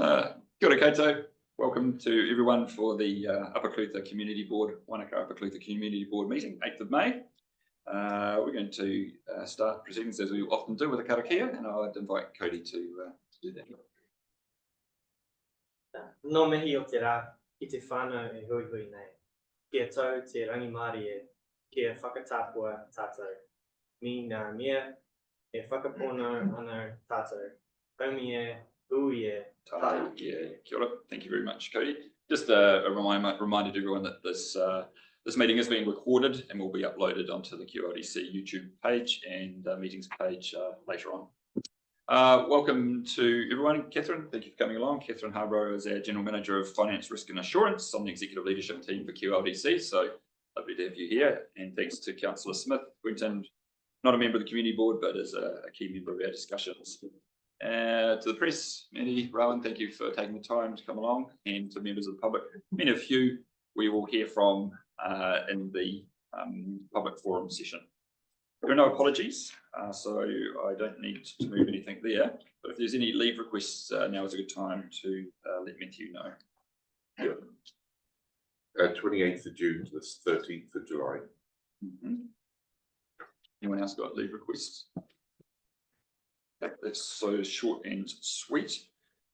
Kia ora koutou. Welcome to everyone for the Upper Clutha Community Board, Wānaka Upper Clutha Community Board meeting, 8th of May. We're going to start proceedings as we often do with a karakia, and I'd invite Cody to do that. No mihi o te rā, ki te whānau e hui hui nei. Kia tau te rangimārie e, kia whakatāpua tātou. Mi ngā mea, e whakapono anō tātou. Kaumi e, ui e, tātou. Kia ora. Thank you very much, Cody. Just a reminder to everyone that this meeting is being recorded and will be uploaded onto the QLDC YouTube page and meetings page later on. Welcome to everyone. Catherine, thank you for coming along. Catherine Harborough is our General Manager of Finance, Risk and Assurance on the Executive Leadership Team for QLDC, so lovely to have you here. And thanks to Councillor Smith, Quinton, not a member of the Community Board, but is a key member of our discussions. To the press, Mandy, Rowan, thank you for taking the time to come along, and to members of the public. Many of you we will hear from in the public forum session. There are no apologies, so I don't need to move anything there. But if there's any leave requests, now is a good time to let Matthew know. Yeah. 28th of June to the 13th of July. Anyone else got leave requests? That's so short and sweet.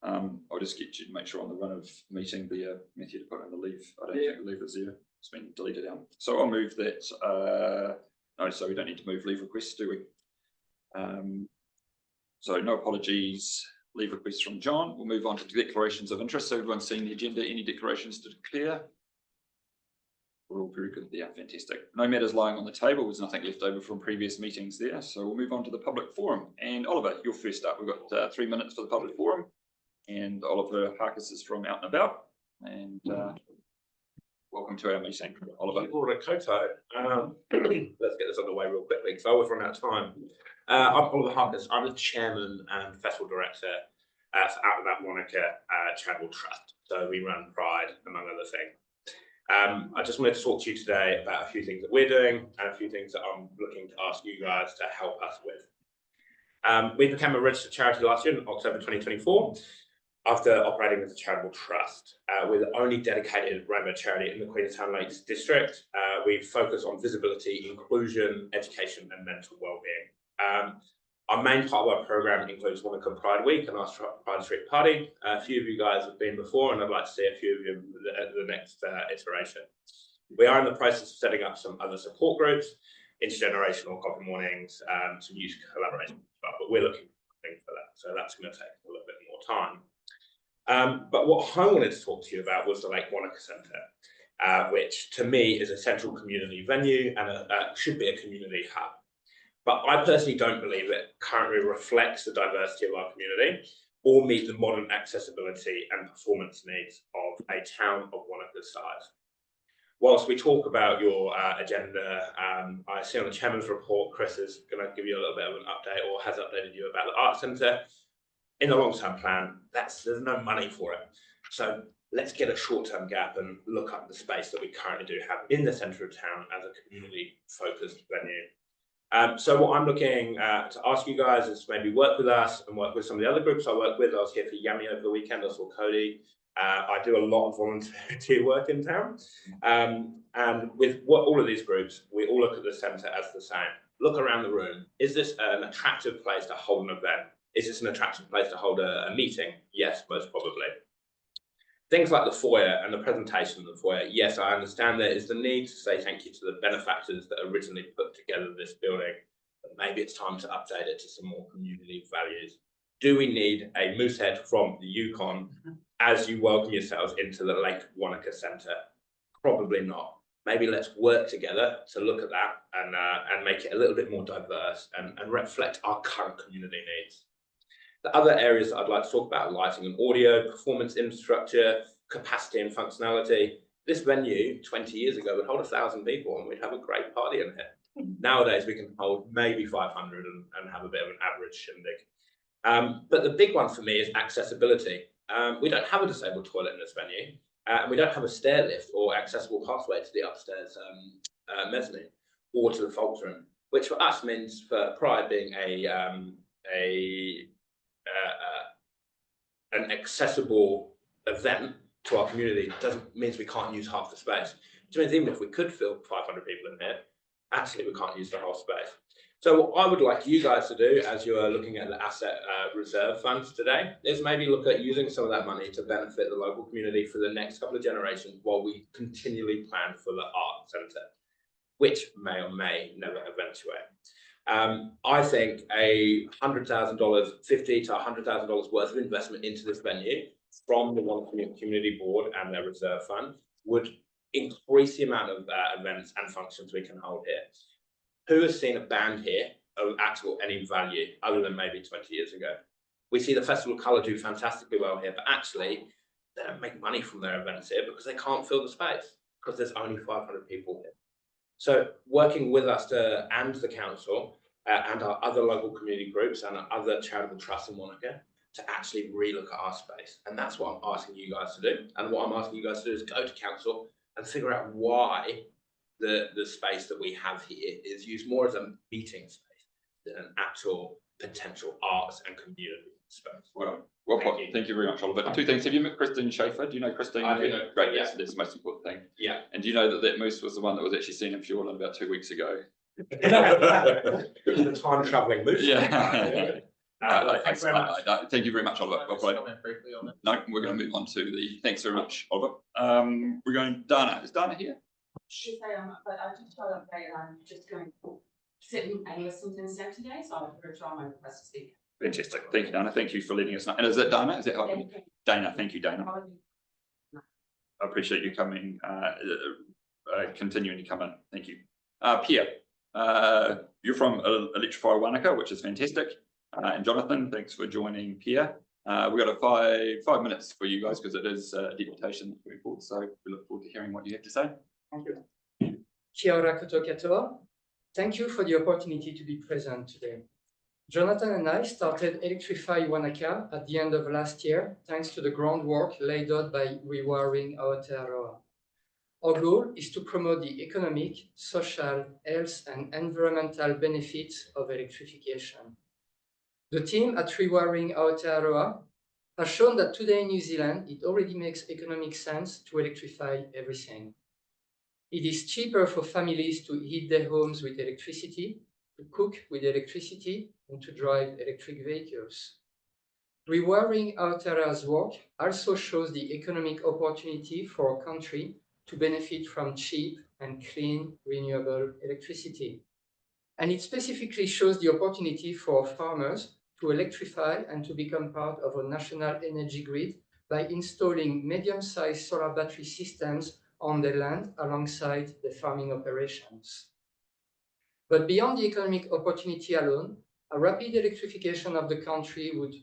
I'll just get you to make sure on the run of meeting the Matthew to put in the leave. I don't think the leave is there. It's been deleted out. So I'll move that. No, so we don't need to move leave requests, do we? So no apologies, leave requests from John. We'll move on to declarations of interest. So everyone's seen the agenda. Any declarations to declare? We're all very good there, fantastic. No matters lying on the table, there's nothing left over from previous meetings there. So we'll move on to the public forum. And Oliver, you're first up. We've got 3 minutes for the public forum. And Oliver Harkis is from Out and About. And welcome to our meeting, Oliver. Kia ora koutou. Let's get this underway real quickly because I always run out of time. I'm Oliver Harkis. I'm the Chairman and Festival Director for Out and About Wānaka Charitable Trust. So we run Pride, among other things. I just wanted to talk to you today about a few things that we're doing and a few things that I'm looking to ask you guys to help us with. We became a registered charity last year in October 2024 after operating as a charitable trust. We're the only dedicated rainbow charity in the Queenstown Lakes district. We focus on visibility, inclusion, education and mental wellbeing. Our main part of our program includes Wānaka Pride Week and our Pride Street Party. A few of you guys have been before, and I'd like to see a few of you at the next iteration. We are in the process of setting up some other support groups, intergenerational coffee mornings, some youth collaboration, but we're looking for that. So that's going to take a little bit more time. But what I wanted to talk to you about was the Lake Wānaka Centre, which to me is a central community venue and should be a community hub. But I personally don't believe it currently reflects the diversity of our community or meet the modern accessibility and performance needs of a town of Wānaka's size. Whilst we talk about your agenda, I see on the Chairman's report, Chris is going to give you a little bit of an update or has updated you about the Arts Centre. In the long-term plan, there's no money for it. So let's get a short-term gap and look up the space that we currently do have in the centre of town as a community-focused venue. So what I'm looking to ask you guys is maybe work with us and work with some of the other groups I work with. I was here for Yummy over the weekend. I saw Cody. I do a lot of volunteer work in town. And with all of these groups, we all look at the centre as the same. Look around the room. Is this an attractive place to hold an event? Is this an attractive place to hold a meeting? Yes, most probably. Things like the foyer and the presentation of the foyer. Yes, I understand there is the need to say thank you to the benefactors that originally put together this building, but maybe it's time to update it to some more community values. Do we need a moosehead from the Yukon as you welcome yourselves into the Lake Wānaka Centre? Probably not. Maybe let's work together to look at that and make it a little bit more diverse and reflect our current community needs. The other areas that I'd like to talk about are lighting and audio, performance infrastructure, capacity and functionality. This venue 20 years ago would hold 1,000 people and we'd have a great party in here. Nowadays we can hold maybe 500 and have a bit of an average shindig. But the big one for me is accessibility. We don't have a disabled toilet in this venue and we don't have a stair lift or accessible pathway to the upstairs mezzanine or to the folks room, which for us means for Pride being a an accessible event to our community means we can't use half the space. Which means even if we could fill 500 people in here, actually we can't use the whole space. So what I would like you guys to do as you are looking at the asset reserve funds today is maybe look at using some of that money to benefit the local community for the next couple of generations while we continually plan for the art centre, which may or may never eventuate. I think a $100,000, $50,000 to $100,000 worth of investment into this venue from the Wānaka Community Board and their reserve fund would increase the amount of events and functions we can hold here. Who has seen a band here of actual any value other than maybe 20 years ago? We see the Festival of Colour do fantastically well here, but actually they don't make money from their events here because they can't fill the space because there's only 500 people here. So working with us and the council and our other local community groups and our other charitable trusts in Wānaka to actually relook at our space. And that's what I'm asking you guys to do. And what I'm asking you guys to do is go to council and figure out why the space that we have here is used more as a meeting space than an actual potential arts and community space. Well put. Thank you very much, Oliver. Two things. Have you met Christine Schaefer? Do you know Christine? I do know. Great, yes, that's the most important thing. Yeah. And do you know that moose was the one that was actually seen in Fjordland about 2 weeks ago? The time travelling moose. Yeah. Thanks very much. Thank you very much, Oliver. Well played. Briefly on it. No, we're going to move on to the. Thanks very much, Oliver. We're going. Dana. Is Dana here? She's there, but I just got up there and I'm just going to sit and listen to instead today, so I'll withdraw my request to speak. Fantastic. Thank you, Dana. Thank you for letting us know. And is that Dana? Is that how? Dana. Thank you, Dana. I appreciate you coming, continuing to come in. Thank you. Pierre, you're from Electrify Wānaka, which is fantastic. And Jonathan, thanks for joining Pierre. We've got a 5 minutes for you guys because it is a deputation report, so we look forward to hearing what you have to say. Thank you. Kia ora koto katoa. Thank you for the opportunity to be present today. Jonathan and I started Electrify Wānaka at the end of last year, thanks to the groundwork laid out by Rewiring Aotearoa. Our goal is to promote the economic, social, health, and environmental benefits of electrification. The team at Rewiring Aotearoa has shown that today in New Zealand, it already makes economic sense to electrify everything. It is cheaper for families to heat their homes with electricity, to cook with electricity, and to drive electric vehicles. Rewiring Aotearoa's work also shows the economic opportunity for our country to benefit from cheap and clean renewable electricity. And it specifically shows the opportunity for farmers to electrify and to become part of a national energy grid by installing medium-sized solar battery systems on their land alongside the farming operations. But beyond the economic opportunity alone, a rapid electrification of the country would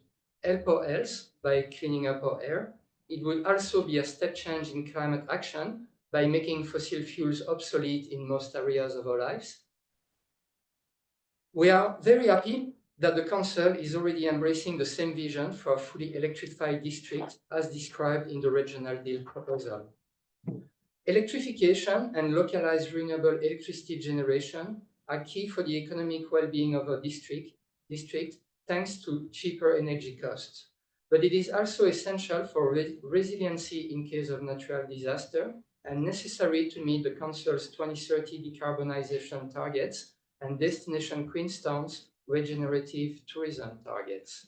help our health by cleaning up our air. It would also be a step change in climate action by making fossil fuels obsolete in most areas of our lives. We are very happy that the Council is already embracing the same vision for a fully electrified district as described in the regional deal proposal. Electrification and localized renewable electricity generation are key for the economic well-being of our district thanks to cheaper energy costs. But it is also essential for resiliency in case of natural disaster and necessary to meet the Council's 2030 decarbonisation targets and Destination Queenstown's regenerative tourism targets.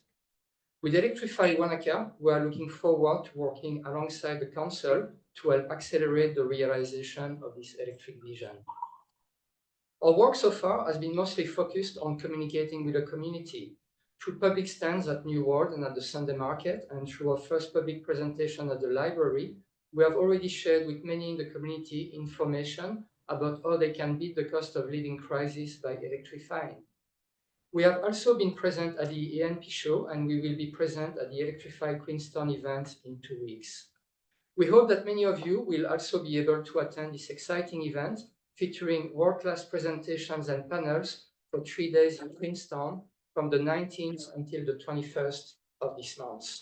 With Electrify Wānaka, we are looking forward to working alongside the Council to help accelerate the realization of this electric vision. Our work so far has been mostly focused on communicating with the community. Through public stands at New World and at the Sunday Market, and through our first public presentation at the library, we have already shared with many in the community information about how they can beat the cost of living crisis by electrifying. We have also been present at the ANP show, and we will be present at the Electrify Queenstown event in 2 weeks. We hope that many of you will also be able to attend this exciting event featuring world-class presentations and panels for 3 days in Queenstown from the 19th until the 21st of this month.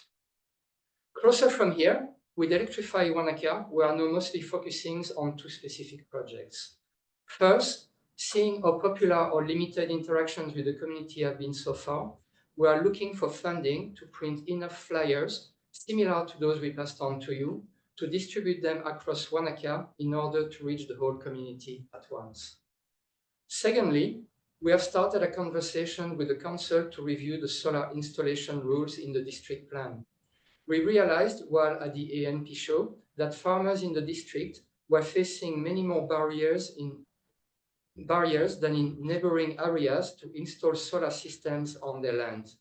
Closer from here, with Electrify Wānaka, we are now mostly focusing on 2 specific projects. First, seeing how popular or limited interactions with the community have been so far, we are looking for funding to print enough flyers similar to those we passed on to you, to distribute them across Wānaka in order to reach the whole community at once. Secondly, we have started a conversation with the council to review the solar installation rules in the district plan. We realized while at the ANP show that farmers in the district were facing many more barriers than in neighboring areas to install solar systems on their land.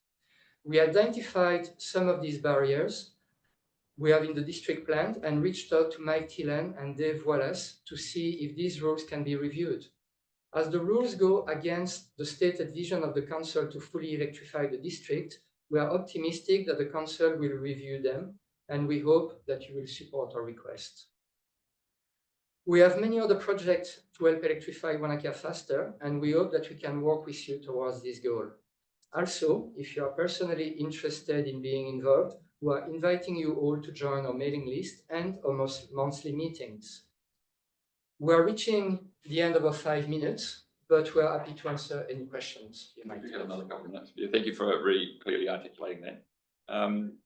We identified some of these barriers we have in the district plan and reached out to Mike Tillen and Dave Wallace to see if these rules can be reviewed. As the rules go against the stated vision of the council to fully electrify the district, we are optimistic that the council will review them, and we hope that you will support our request. We have many other projects to help electrify Wānaka faster, and we hope that we can work with you towards this goal. Also, if you are personally interested in being involved, we are inviting you all to join our mailing list and our monthly meetings. We are reaching the end of our 5 minutes, but we are happy to answer any questions you might have. We have another couple of minutes. Yeah, thank you for really clearly articulating that.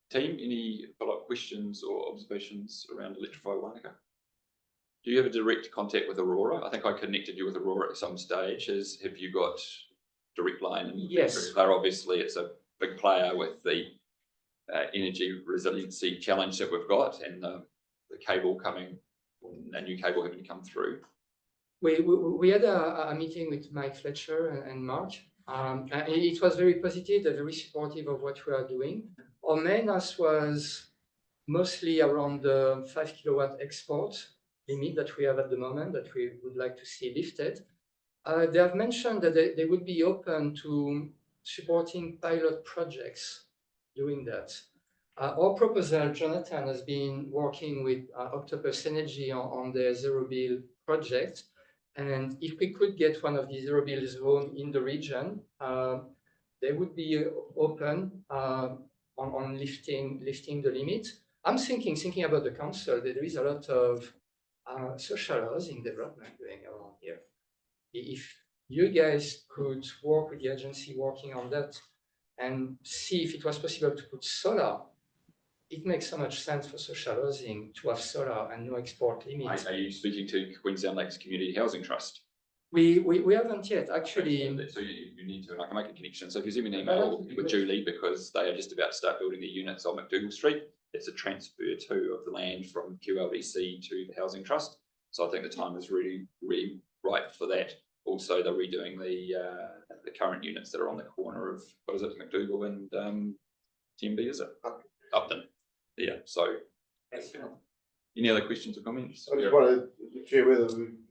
Team, any follow-up questions or observations around Electrify Wānaka? Do you have a direct contact with Aurora? I think I connected you with Aurora at some stage. Have you got direct line? Yes. Obviously, it's a big player with the energy resiliency challenge that we've got, and the cable coming, a new cable having come through. We had a meeting with Mike Fletcher and Mark. And it was very positive, and very supportive of what we are doing. Our main ask was mostly around the 5 kilowatt export limit that we have at the moment that we would like to see lifted. They have mentioned that they would be open to supporting pilot projects doing that. Our proposal, Jonathan, has been working with Octopus Energy on their zero bill project. And if we could get one of these zero bill zones in the region, they would be open on lifting the limit. I'm thinking about the council. There is a lot of social housing development going around here. If you guys could work with the agency working on that and see if it was possible to put solar, it makes so much sense for social housing to have solar and no export limit. Are you speaking to Queensland Lakes Community Housing Trust? We haven't yet, actually. So you need to, and I can make a connection. So if you send me an email with Julie, because they are just about to start building the units on McDougall Street, it's a transfer too of the land from QLDC to the Housing Trust. So I think the time is really right for that. Also, they're redoing the current units that are on the corner of, what is it, McDougall and TMB, is it? Upton. Yeah, so any other questions or comments? I just wanted to share whether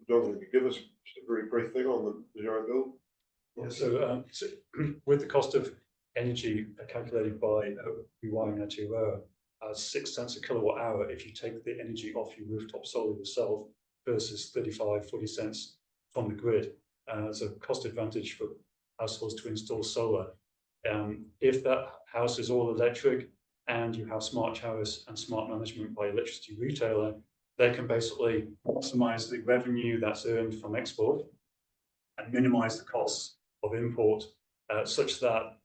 Jonathan could give us a very brief thing on the zero bill. Yeah, so with the cost of energy calculated by Wānaka, 6 cents a kilowatt hour if you take the energy off your rooftop solar yourself versus 35-40 cents from the grid. It's a cost advantage for households to install solar. If that house is all electric and you have smart tariffs and smart management by electricity retailer, they can basically maximize the revenue that's earned from export and minimize the costs of import such that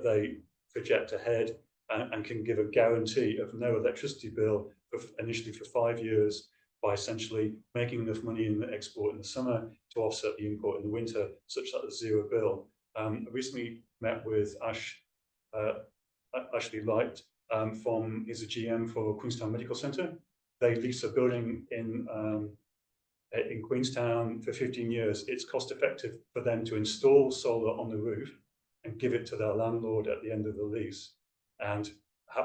they project ahead and can give a guarantee of no electricity bill initially for 5 years by essentially making enough money in the export in the summer to offset the import in the winter, such that there's zero bill. I recently met with Ashley Light he's a GM for Queenstown Medical Centre. They lease a building in Queenstown for 15 years. It's cost effective for them to install solar on the roof and give it to their landlord at the end of the lease. And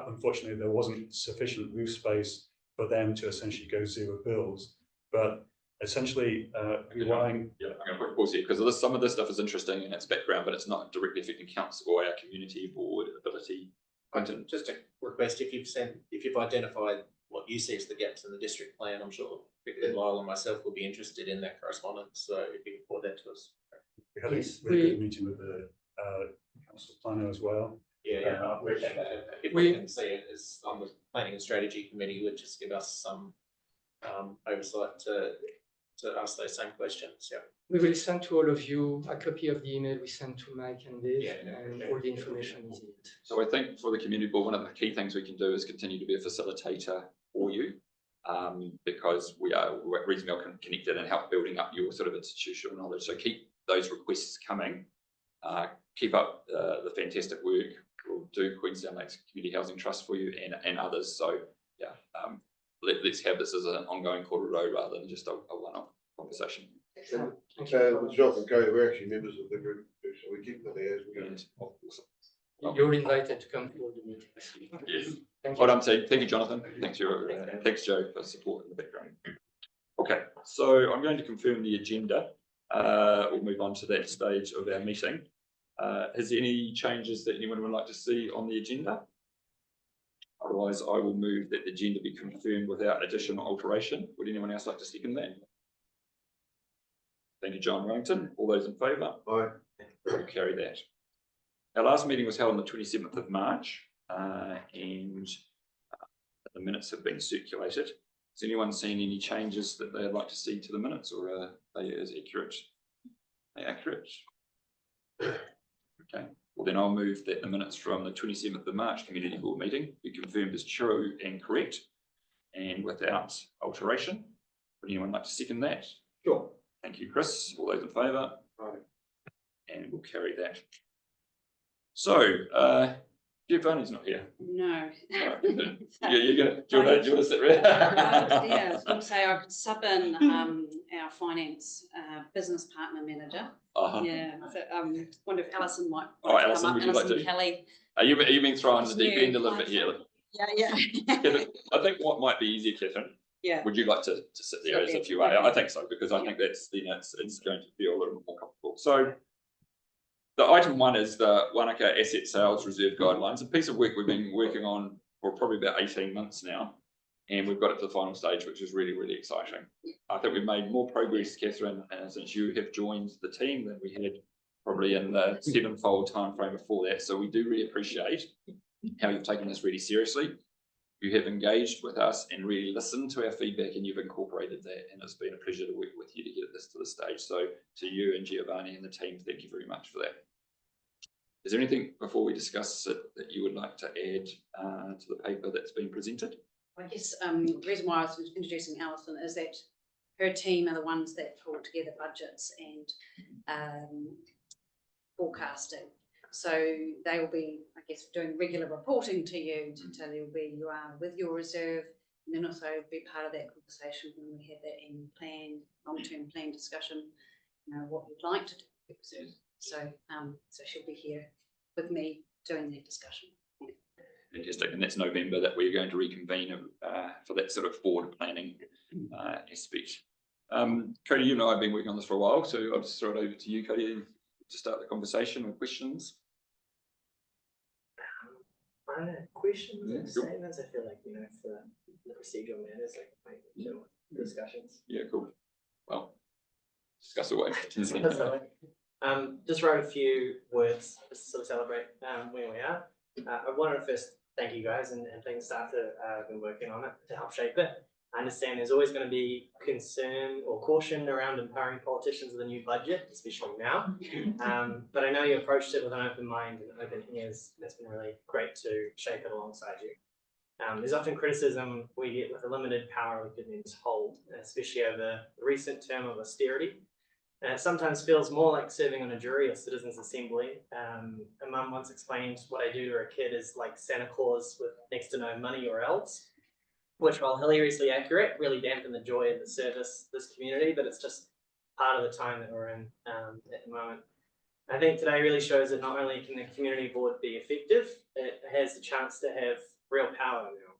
unfortunately, there wasn't sufficient roof space for them to essentially go zero bills. But essentially, relying. Yeah, I'm going to pause here because some of this stuff is interesting in its background, but it's not directly affecting council or our community board ability. Just a request, if you've identified what you see as the gaps in the district plan, I'm sure Lyle and myself will be interested in that correspondence. So if you can forward that to us. We had a really good meeting with the council planner as well. Yeah, I appreciate that. If we can see it as on the planning and strategy committee, would just give us some oversight to to ask those same questions. Yeah. We will send to all of you a copy of the email we sent to Mike and Dave, Yeah, and yeah. all the information is in it. So I think for the community board, one of the key things we can do is continue to be a facilitator for you, because we're reasonably well connected and help building up your sort of institutional knowledge. So keep those requests coming. Keep up the fantastic work. We'll do Queenstown Lakes Community Housing Trust for you and others. So yeah, let's have this as an ongoing korero rather than just a one-off conversation. Excellent. Myself and Cody, we're actually members of the group, so we keep them there as we go. And, awesome. You're invited to come to all the meetings. Yes. Thank you. Well done, team. Thank you, Jonathan. Thanks, thanks, Joe, for support in the background. Okay, so I'm going to confirm the agenda. We'll move on to that stage of our meeting. Is there any changes that anyone would like to see on the agenda? Otherwise, I will move that the agenda be confirmed without additional alteration. Would anyone else like to second that? Thank you, John Wellington. All those in favour? Aye. We'll carry that. Our last meeting was held on the 27th of March, and the minutes have been circulated. Has anyone seen any changes that they'd like to see to the minutes, or are they as accurate? Are they accurate? Okay. Well, then I'll move that the minutes from the 27th of March Community Board meeting be confirmed as true and correct and without alteration. Would anyone like to second that? Sure. Thank you, Chris. All those in favour? Aye. And we'll carry that. So, Giovanni's not here. No. You're gonna, do you want to sit around? Yeah, I was going to say I could sub in our finance business partner manager. Yeah, so wonder if Alison might Oh, Alison, come up. would you like to? Kelly. Are you being thrown in the deep New. end a little bit here? Yeah. I think what might be easier, Catherine, Yeah. would you like to sit there as if you are? I think so, because I think that's, you know, it's going to feel a little bit more comfortable. So the item one is the Wānaka Asset Sales Reserve Guidelines, a piece of work we've been working on for probably about 18 months now. And we've got it to the final stage, which is really, really exciting. I think we've made more progress, Catherine, since you have joined the team than we had probably in the sevenfold time frame before that. So we do really appreciate how you've taken this really seriously. You have engaged with us and really listened to our feedback, and you've incorporated that. And it's been a pleasure to work with you to get this to the stage. So to you and Giovanni and the team, thank you very much for that. Is there anything before we discuss it that you would like to add to the paper that's been presented? I guess the reason why I was introducing Alison is that her team are the ones that pull together budgets and forecasting. So they will be, I guess, doing regular reporting to you to tell you where you are with your reserve, and then also be part of that conversation when we have that annual plan, long-term plan discussion, you know, what you'd like to do with your reserve. So, so she'll be here with me doing that discussion. Fantastic, and that's November that we're going to reconvene for that sort of forward planning aspect. Cody, you and I have been working on this for a while, so I'll just throw it over to you, Cody, to start the conversation with questions. Questions Yeah, and sure. statements. I feel like, you know, for the procedural matters, like discussions. Yeah, cool. Well, discuss away. Just wrote a few words just to sort of celebrate where we are. I wanted to first thank you guys and thank staff that have been working on it to help shape it. I understand there's always going to be concern or caution around empowering politicians with a new budget, especially now. But I know you approached it with an open mind and open ears, and it's been really great to shape it alongside you. There's often criticism we get with the limited power we could then hold, especially over the recent term of austerity. And it sometimes feels more like serving on a jury or citizens' assembly. A mum once explained what I do to her kid is like Santa Claus with next to no money or else, which, while hilariously accurate, really dampened the joy of the service, this community, but it's just part of the time that we're in at the moment. I think today really shows that not only can the community board be effective, it has the chance to have real power now.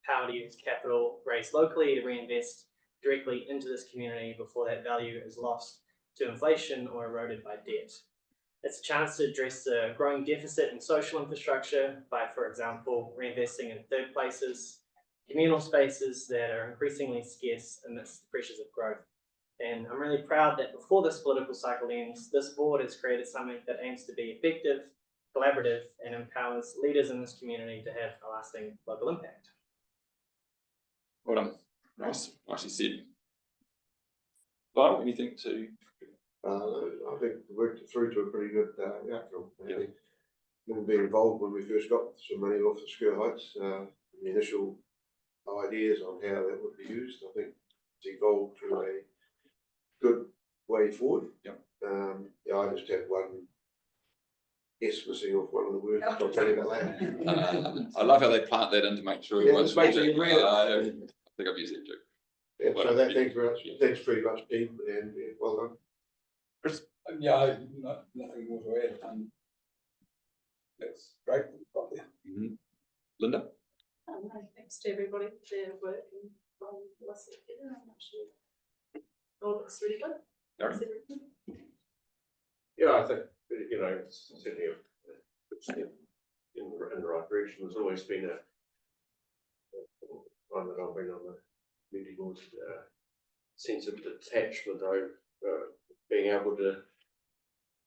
Power to use capital raised locally to reinvest directly into this community before that value is lost to inflation or eroded by debt. It's a chance to address the growing deficit in social infrastructure by, for example, reinvesting in third places, communal spaces that are increasingly scarce amidst the pressures of growth. And I'm really proud that before this political cycle ends, this board has created something that aims to be effective, collaborative, and empowers leaders in this community to have a lasting local impact. Well done. Nice, nicely said. Lyle, anything to? I think we worked it through to a pretty good outcome. Yeah. We've been involved when we first got some money off the Sker Heights. The initial ideas on how that would be used, I think it's evolved to a good way forward. Yep. Yeah, I just had one S missing off one of the words. I'll tell you about that. I love how they plant that in to make sure. Yeah, everyone's just make sure read you it. read it. I think I've used it too. Yeah, Well so done. thanks very much. Yeah. Thanks very much, team, and well done. Chris? Yeah, nothing more to add. That's great. Linda? Thanks to everybody for their work and listening together. I'm not sure. All looks really good. Darren? Thanks, everyone. Yeah, I think, it's certainly a good step in the right direction. There's always been a one that I've been on the community board, sense of detachment over being able to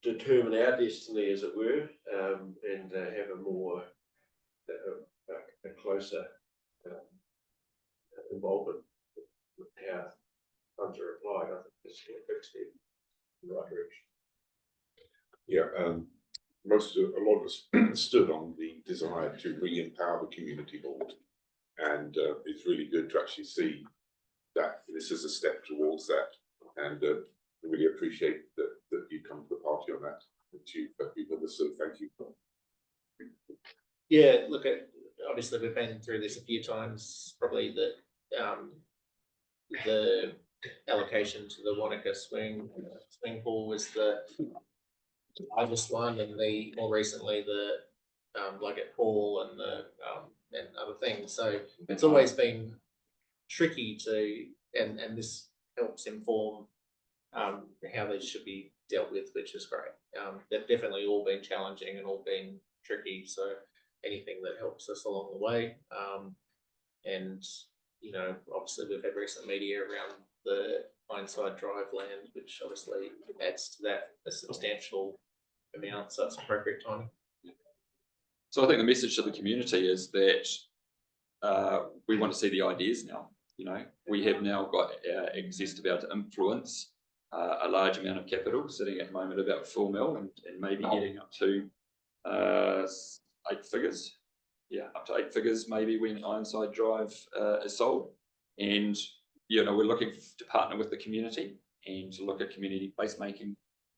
determine our destiny, as it were, and have a more a closer involvement with how funds are applied. I think it's a big step in the right direction. Yeah, a lot of us stood on the desire to re-empower the community board, and it's really good to actually see that this is a step towards that, and I really appreciate that you come to the party on that, that you've been with us, so thank you. Yeah, look, obviously we've been through this a few times. Probably the allocation to the Wānaka swimming pool was the largest one, and the more recently the Luggett pool and the and other things. So it's always been tricky to, and this helps inform how these should be dealt with, which is great. They've definitely all been challenging and all been tricky. So anything that helps us along the way. And, obviously we've had recent media around the Ironside Drive land, which obviously adds to that a substantial amount. So it's appropriate timing. So I think the message to the community is that we want to see the ideas now. We have now got access to be able to influence a large amount of capital, sitting at the moment about 4 mil and maybe getting up to 8 figures. Yeah, up to 8 figures maybe when Ironside Drive is sold. And, we're looking to partner with the community and to look at community placemaking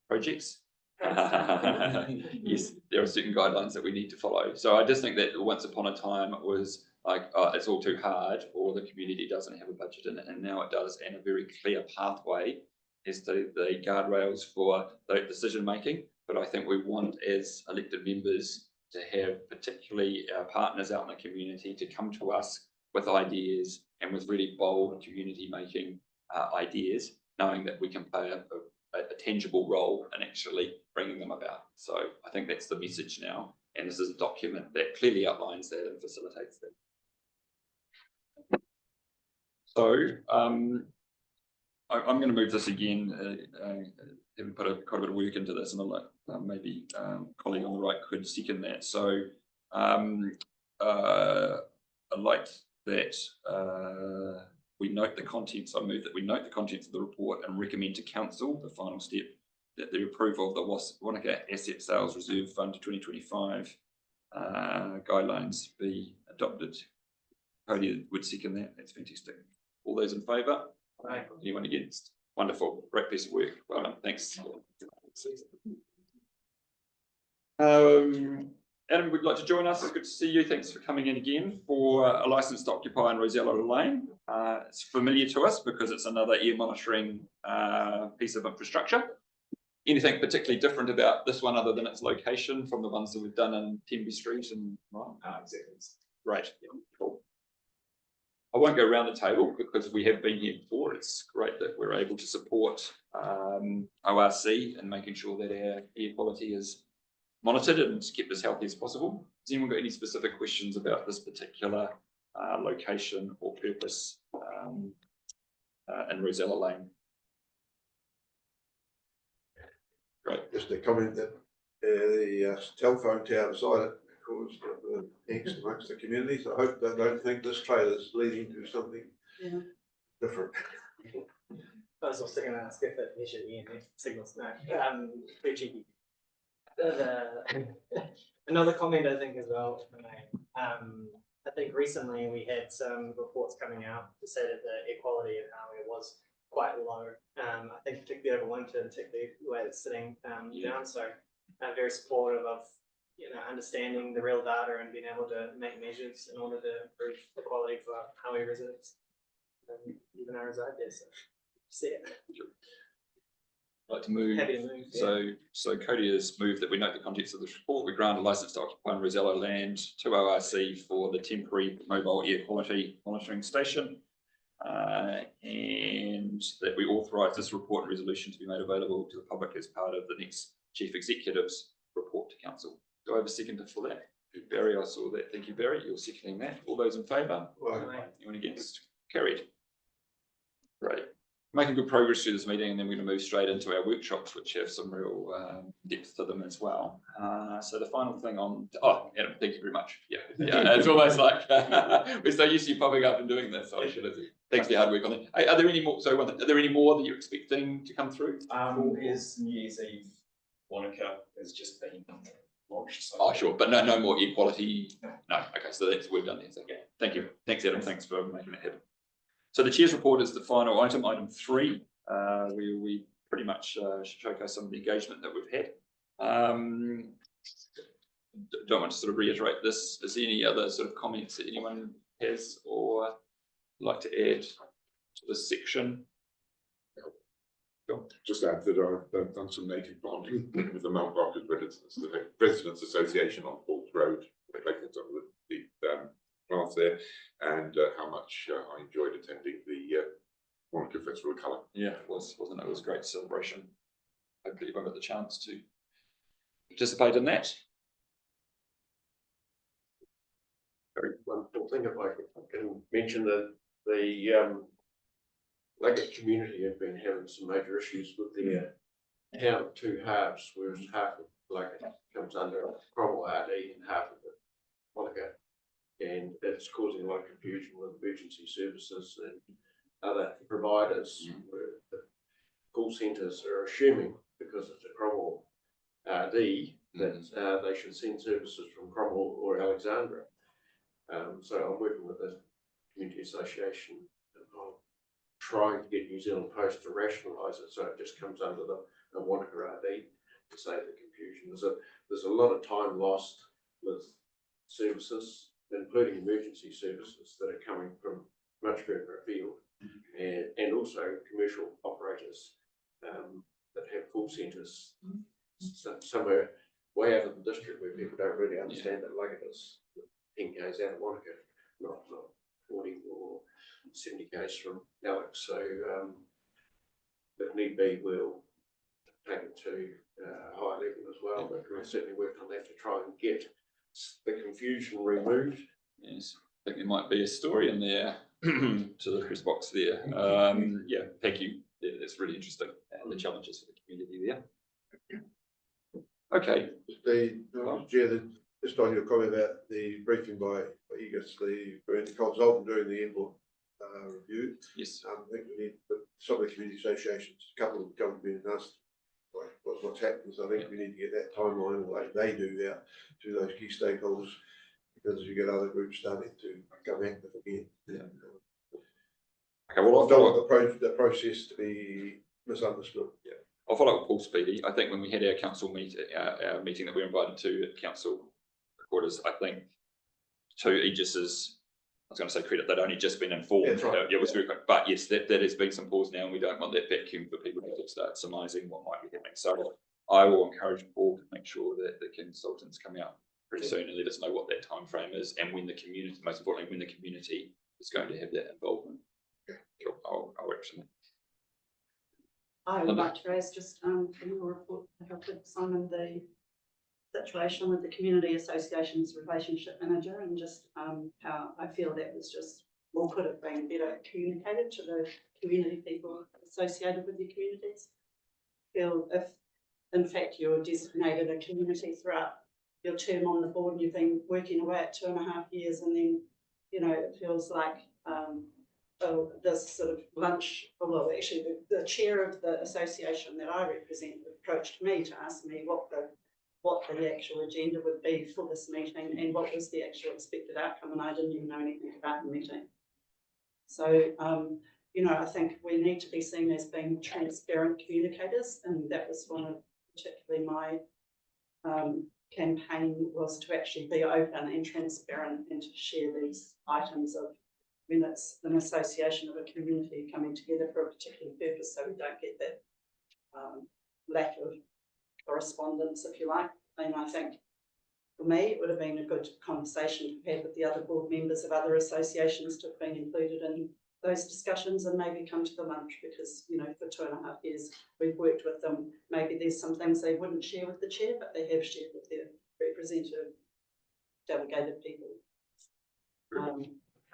projects. Yes, there are certain guidelines that we need to follow. So I just think that once upon a time it was like, it's all too hard, or the community doesn't have a budget in it, and now it does, and a very clear pathway as to the guardrails for the decision making. But I think we want, as elected members, to have particularly our partners out in the community to come to us with ideas and with really bold community making ideas, knowing that we can play a tangible role in actually bringing them about. So I think that's the message now, and this is a document that clearly outlines that and facilitates that. So I'm going to move this again, having put quite a bit of work into this, and I'll let maybe colleague on the right could second that. So I'd like that we note the contents. I move that we note the contents of the report and recommend to council, the final step, that the approval of the Wānaka Asset Sales Reserve Fund 2025 guidelines be adopted. Cody would second that. That's fantastic. All those in favour? Aye. Anyone against? Wonderful. Great piece of work. Well done. Thanks. Adam, would like to join us. It's good to see you. Thanks for coming in again for a licence to occupy in Rosella Lane. It's familiar to us because it's another air monitoring piece of infrastructure. Anything particularly different about this one other than its location from the ones that we've done in Tenby Street and exactly. Great. Yeah, cool. I won't go around the table because we have been here before. It's great that we're able to support ORC and making sure that our air quality is monitored and kept as healthy as possible. Has anyone got any specific questions about this particular location or purpose in Rosella Lane? Great. Just a comment that the telephone tower beside it caused angst amongst the community. So I hope they don't think this trailer is leading to something different. I was also going to ask if it measured EMF signals. No, pretty cheeky. Another comment I think as well, if I may. I think recently we had some reports coming out to say that the air quality in Maui was quite low. I think particularly over winter, particularly the way it's sitting down. So I'm very supportive of understanding the real data and being able to make measures in order to improve the quality for Maui residents. Even I reside there, so see it. I'd like to move. Happy to move. So Cody has moved that we note the context of this report. We grant a license to occupy in Rosello land to ORC for the temporary mobile air quality monitoring station. And that we authorise this report and resolution to be made available to the public as part of the next Chief Executive's report to Council. Do I have a seconder for that? Barry, I saw that. Thank you, Barry. You're seconding that. All those in favour? Anyone against? Carried. Great. Making good progress through this meeting, and then we're going to move straight into our workshops, which have some real depth to them as well. So the final thing on, Adam, thank you very much. Yeah, it's almost like we're so used to you popping up and doing this. So I should have. Thanks for your hard work on it. Are there any more? Sorry, are there any more that you're expecting to come through? Is New Year's Eve Wānaka has just been launched. So oh, sure, but no more air quality. No, okay, so that's we've done this. Okay, thank you. Thanks, Adam. Thanks for making it happen. So the Chair's report is the final item, item 3. We pretty much showcase some of the engagement that we've had. Don't want to sort of reiterate this. Is there any other sort of comments that anyone has or like to add to this section? Just add that I've done some native planting with the Mount Barker Residents Association on Falls Road. They're making some of the plants there, and how much I enjoyed attending the Wānaka Festival of Colour. Yeah, it was, wasn't it? It was a great celebration. Hopefully everyone got the chance to participate in that. Very wonderful thing, if I can mention that the Leggett community have been having some major issues with their town of two halves, whereas half of Leggett comes under Cromwell RD and half of it Wānaka. And it's causing a lot of confusion with emergency services and other providers. Where the call centres are assuming, because it's a Cromwell RD, that they should send services from Cromwell or Alexandra. So I'm working with the Community Association on trying to get New Zealand Post to rationalise it so it just comes under the Wānaka RD to save the confusion. There's a lot of time lost with services, including emergency services that are coming from much further afield, and also commercial operators that have call centres somewhere way out of the district where people don't really understand that Leggett is 10 k's out of Wānaka, not 40 or 70 k's from Alex. So if need be, we'll take it to a higher level as well, but we'll certainly work on that to try and get the confusion removed. Yes, I think there might be a story in there to the Chris box there. Yeah, thank you. Yeah, that's really interesting. The challenges for the community there. Okay. Just on your comment about the briefing by Aegis, the consultant doing the input review. Yes. I think we need some of the community associations, a couple of them come to me and asked what's happening. So I think we need to get that timeline like they do out to those key stakeholders, because you get other groups starting to come active again. Yeah. Okay, well, I don't want the process to be misunderstood. Yeah, I'll follow up with Paul Speedy. I think when we had our council meeting, our meeting that we were invited to at council quarters, I think to Aegis's, I was going to say credit, they'd only just been informed. That's right. It was very quick, but yes, that has been some pause now, and we don't want that vacuum for people to start surmising what might be happening. So I will encourage Paul to make sure that the consultants come out pretty soon and let us know what that time frame is, and when the community, most importantly, when the community is going to have that involvement. Okay, cool. I'll work on that. I would like to raise just in your report, I helped with Simon the situation with the Community Association's relationship manager, and just how I feel that was just, well, could have been better communicated to the community people associated with your communities. I feel if in fact you're designated a community throughout your term on the board and you've been working away at 2.5 years, and then, you know, it feels like this sort of lunch, well, actually the chair of the association that I represent approached me to ask me what the actual agenda would be for this meeting and what was the actual expected outcome, and I didn't even know anything about the meeting. So, you know, I think we need to be seen as being transparent communicators, and that was one of particularly my campaign, was to actually be open and transparent and to share these items of when it's an association of a community coming together for a particular purpose, so we don't get that lack of correspondence, if you like. And I think for me, it would have been a good conversation to have with the other board members of other associations to have been included in those discussions and maybe come to the lunch, because, you know, for 2.5 years we've worked with them. Maybe there's some things they wouldn't share with the chair, but they have shared with their representative delegated people.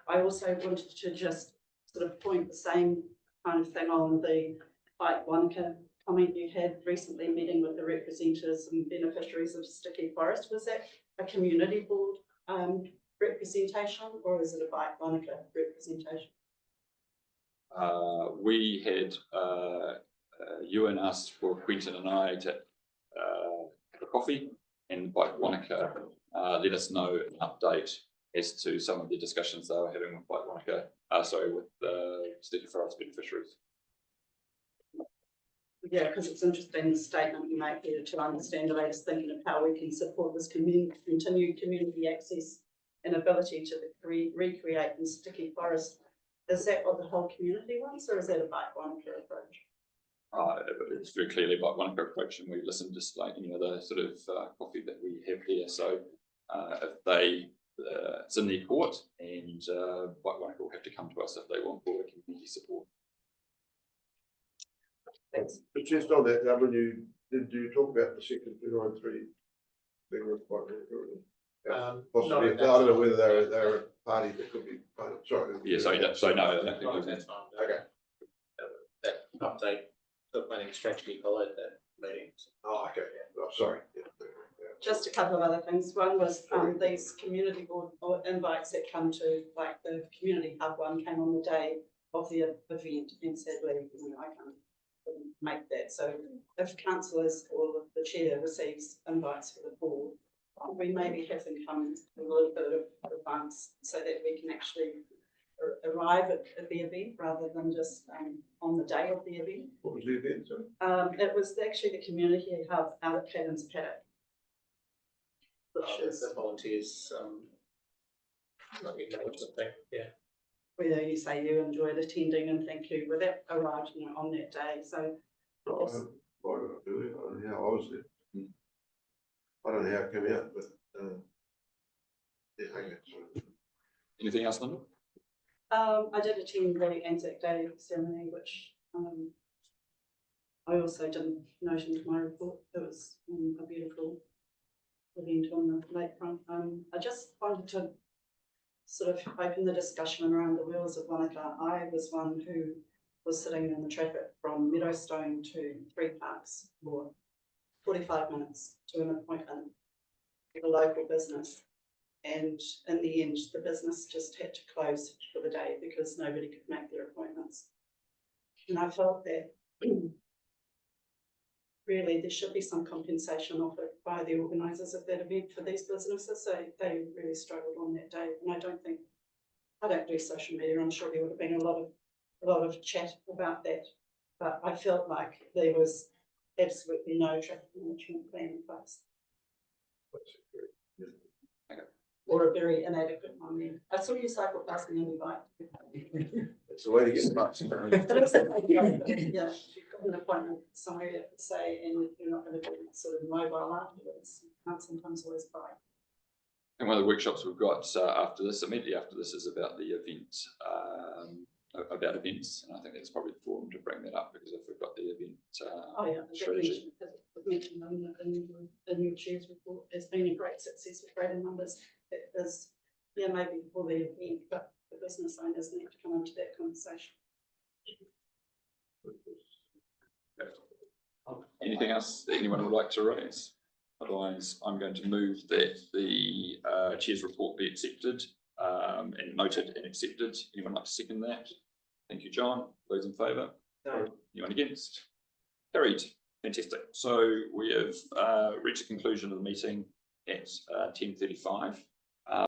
I also wanted to just sort of point the same kind of thing on the Wānaka comment you had recently, meeting with the representatives and beneficiaries of Sticky Forest. Was that a community board representation, or is it a Wānaka representation? We had you and us, for Quentin and I, to have a coffee, and Wānaka let us know an update as to some of the discussions they were having with Wānaka, with the Sticky Forest beneficiaries. Yeah, because it's interesting the statement you make here to understand the latest thinking of how we can support this continued community access and ability to recreate in Sticky Forest. Is that what the whole community wants, or is that a Wānaka approach? It's very clearly a Wānaka approach, and we listen just like any other sort of coffee that we have here. So if they, it's in their court, and Wānaka will have to come to us if they want broader community support. Thanks. But just on that, when did you talk about the section 293 thing with Wānaka? Possibly, I don't know whether they're a party that could be part of. Sorry. Yeah, so no, I don't think it was that. Okay. That update, the planning strategy followed that meeting. Oh, okay. Oh, sorry. Yeah. Just a couple of other things. One was these community board invites that come to, like the community hub one came on the day of the event, and sadly, you know, I couldn't make that. So if councillors or the chair receives invites for the board, we maybe have them come a little bit of advance so that we can actually arrive at the event rather than just on the day of the event. What was the event, sorry? It was actually the community hub out at Cannon's Paddock. Which is the volunteers, yeah. Whether you say you enjoyed attending and thank you, well, that arrived on that day. So Why did I do it? I don't know how I was there. I don't know how it came out, but yeah, okay. Anything else, Linda? I did attend the Anzac Day ceremony, which I also didn't note into my report. It was a beautiful event on the lakefront. I just wanted to sort of open the discussion around the wheels of Wānaka. I was one who was sitting in the traffic from Meadowstone to Three Parks for 45 minutes to an appointment with a local business. And in the end, the business just had to close for the day because nobody could make their appointments. And I felt that really there should be some compensation offered by the organisers of that event for these businesses. So they really struggled on that day. And I don't do social media. I'm sure there would have been a lot of chat about that. But I felt like there was absolutely no traffic management plan in place. Or a very inadequate one there. I saw you cycle past me on your bike. It's the way to get much. But it was like, yeah, you've got an appointment somewhere, say, and you're not going to be sort of mobile afterwards. You can't sometimes always buy. And one of the workshops we've got after this, immediately after this, is about the event, about events, and I think that's probably the forum to bring that up, because if we've got the event strategy. Mentioned in your chair's report, there's been a great success with greater numbers. It is, yeah, maybe for the event, but the business owners need to come into that conversation. Anything else that anyone would like to raise? Otherwise, I'm going to move that the chair's report be accepted and noted and accepted. Anyone like to second that? Thank you, John. Those in favour? No. Anyone against? Carried. Fantastic. So we have reached the conclusion of the meeting at 10:35.